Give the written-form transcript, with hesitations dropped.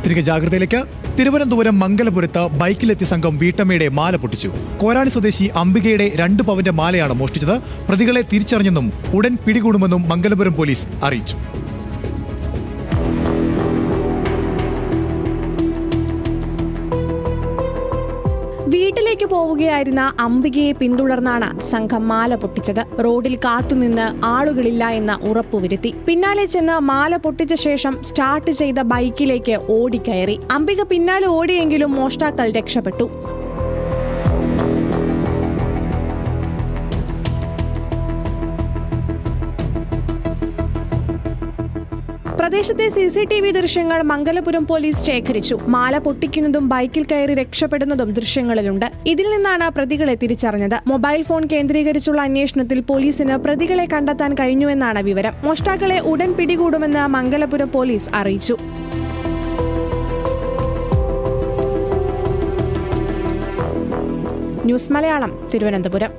തിരികെ ജാഗ്രതയിലേക്ക്. തിരുവനന്തപുരം മംഗലപുരത്ത് ബൈക്കിലെത്തിയ സംഘം വീട്ടമ്മയുടെ മാല പൊട്ടിച്ചു. കോരാണി സ്വദേശി അംബികയുടെ 2 പവന്റെ മാലയാണ് മോഷ്ടിച്ചത്. പ്രതികളെ തിരിച്ചറിഞ്ഞെന്നും ഉടൻ പിടികൂടുമെന്നും മംഗലപുരം പോലീസ് അറിയിച്ചു. വീട്ടിലേക്ക് പോവുകയായിരുന്ന അംബികയെ പിന്തുടർന്നാണ് സംഘം മാല പൊട്ടിച്ചത്. റോഡിൽ കാത്തുനിന്ന് ആളുകളില്ല എന്ന ഉറപ്പുവരുത്തി പിന്നാലെ ചെന്ന് മാല പൊട്ടിച്ച ശേഷം സ്റ്റാർട്ട് ചെയ്ത ബൈക്കിലേക്ക് ഓടിക്കയറി. അംബിക പിന്നാലെ ഓടിയെങ്കിലും മോഷ്ടാക്കൾ രക്ഷപ്പെട്ടു. പ്രദേശത്തെ CCTV ദൃശ്യങ്ങൾ മംഗലപുരം പോലീസ് ശേഖരിച്ചു. മാല പൊട്ടിക്കുന്നതും ബൈക്കിൽ കയറി രക്ഷപ്പെടുന്നതും ദൃശ്യങ്ങളിലുണ്ട്. ഇതിൽ നിന്നാണ് പ്രതികളെ തിരിച്ചറിഞ്ഞത്. മൊബൈൽ ഫോൺ കേന്ദ്രീകരിച്ചുള്ള അന്വേഷണത്തിൽ പോലീസിന് പ്രതികളെ കണ്ടെത്താൻ കഴിഞ്ഞുവെന്നാണ് വിവരം. മോഷ്ടാക്കളെ ഉടൻ പിടികൂടുമെന്ന് മംഗലപുരം പോലീസ് അറിയിച്ചു. ന്യൂസ് മലയാളം, തിരുവനന്തപുരം.